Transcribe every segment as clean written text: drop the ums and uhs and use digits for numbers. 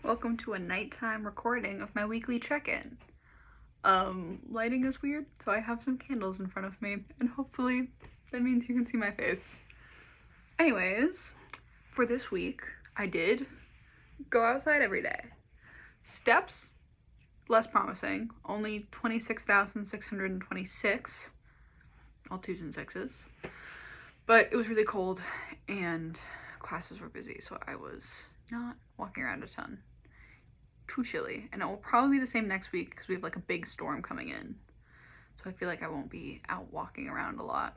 Welcome to a nighttime recording of my weekly check-in. Lighting is weird, so I have some candles in front of me, and hopefully that means you can see my face. Anyways, for this week, I did go outside every day. Steps, less promising, only 26,626, all 2s and 6s. But it was really cold, and classes were busy, so I was not walking around a ton. Too chilly, and it will probably be the same next week because we have like a big storm coming in, so I feel like I won't be out walking around a lot,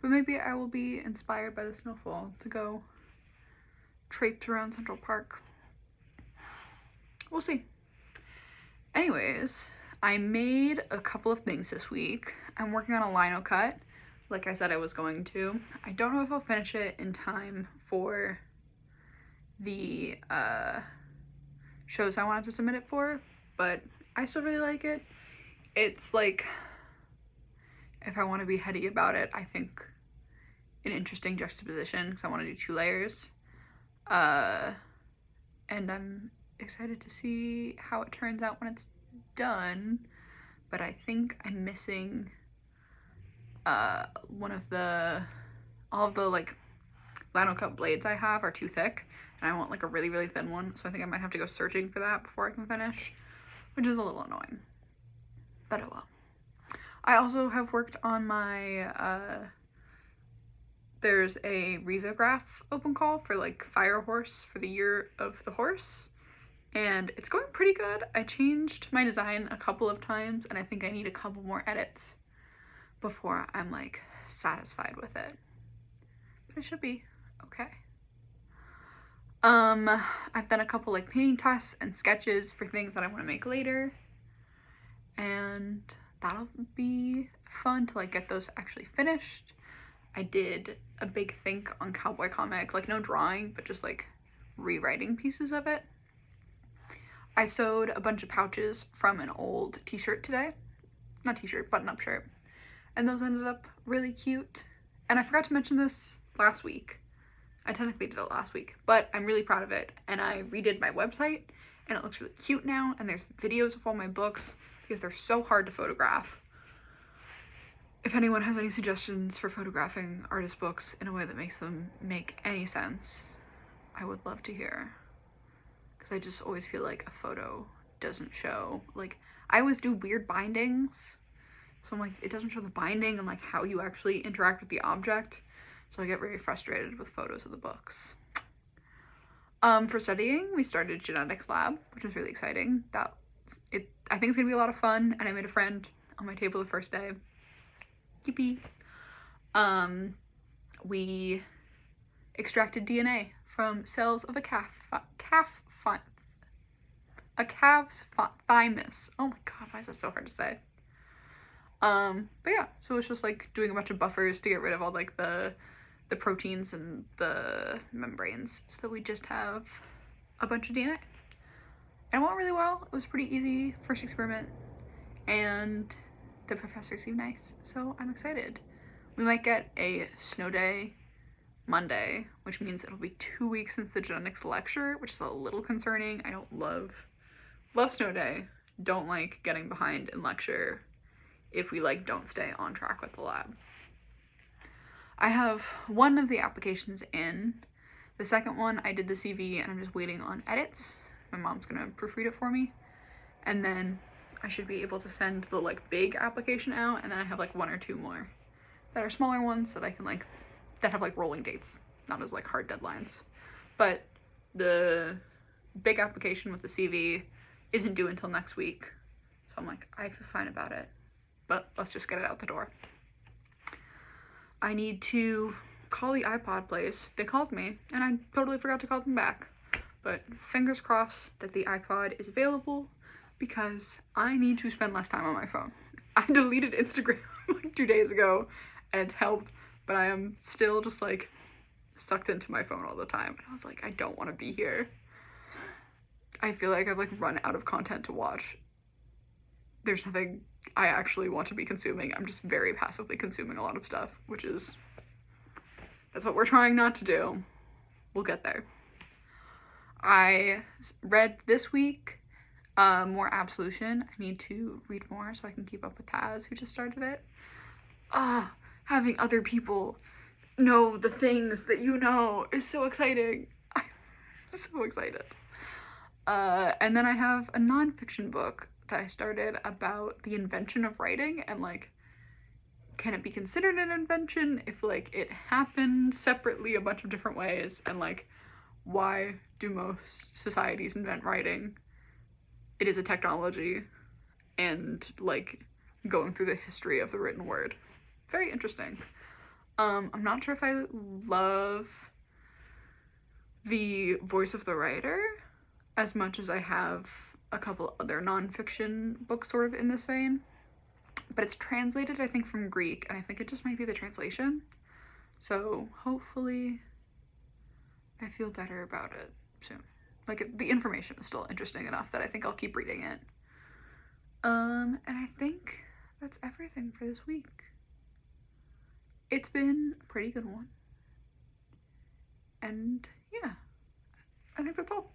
but maybe I will be inspired by the snowfall to go traipse around Central Park. We'll see. Anyways, I made a couple of things this week. I'm working on a lino cut like I said I was going to. I don't know if I'll finish it in time for the shows I wanted to submit it for, but I still really like it. It's like, if I want to be heady about it, I think an interesting juxtaposition because I want to do 2 layers. And I'm excited to see how it turns out when it's done, but I think I'm missing all of the like lino cut blades I have are too thick, and I want like a really, really thin one, so I think I might have to go searching for that before I can finish, which is a little annoying, but oh well. I also have worked on my, there's a risograph open call for like Fire Horse for the Year of the Horse, and it's going pretty good. I changed my design a couple of times, and I think I need a couple more edits before I'm like satisfied with it, but it should be okay. I've done a couple like painting tests and sketches for things that I want to make later, and that'll be fun to like get those actually finished. I did a big think on Cowboy Comic, like no drawing, but just like rewriting pieces of it. I sewed a bunch of pouches from an old t-shirt today. Not t-shirt, button-up shirt. And those ended up really cute. And I forgot to mention this last week. I technically did it last week, but I'm really proud of it. And I redid my website, and it looks really cute now. And there's videos of all my books because they're so hard to photograph. If anyone has any suggestions for photographing artist books in a way that makes them make any sense, I would love to hear. Because I just always feel like a photo doesn't show. Like, I always do weird bindings, so I'm like, it doesn't show the binding and like how you actually interact with the object. So I get very frustrated with photos of the books. For studying, we started genetics lab, which was really exciting. I think it's gonna be a lot of fun, and I made a friend on my table the first day. Yippee. We extracted DNA from cells of a calf's thymus. Oh my god, why is that so hard to say? But yeah, so it's just like doing a bunch of buffers to get rid of all like the proteins and the membranes, so that we just have a bunch of DNA. And it went really well. It was pretty easy first experiment, and the professor seemed nice, so I'm excited. We might get a snow day Monday, which means it'll be 2 weeks since the genetics lecture, which is a little concerning. I don't love snow day. Don't like getting behind in lecture if we like don't stay on track with the lab. I have one of the applications in. The second one, I did the CV and I'm just waiting on edits. My mom's gonna proofread it for me, and then I should be able to send the like big application out, and then I have like 1 or 2 more that are smaller ones that I can like, that have like rolling dates, not as like hard deadlines. But the big application with the CV isn't due until next week, so I'm like, I feel fine about it, but let's just get it out the door. I need to call the iPod place. They called me, and I totally forgot to call them back, but fingers crossed that the iPod is available, because I need to spend less time on my phone. I deleted Instagram like 2 days ago, and it's helped, but I am still just like sucked into my phone all the time. And I was like, I don't want to be here. I feel like I've like run out of content to watch. There's nothing I actually want to be consuming. I'm just very passively consuming a lot of stuff, which is, that's what we're trying not to do. We'll get there. I read this week more Absolution. I need to read more so I can keep up with Taz, who just started it. Having other people know the things that you know is so exciting. I'm so excited. And then I have a nonfiction book that I started about the invention of writing and like, can it be considered an invention if like it happened separately a bunch of different ways, and like why do most societies invent writing? It is a technology, and like going through the history of the written word. Very interesting. I'm not sure if I love the voice of the writer as much as I have a couple other nonfiction books sort of in this vein, but it's translated, I think, from Greek, and I think it just might be the translation. So hopefully I feel better about it soon. Like, the information is still interesting enough that I think I'll keep reading it. And I think that's everything for this week. It's been a pretty good one. And yeah, I think that's all.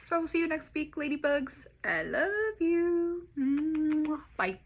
So I will see you next week, ladybugs. I love you. Bye.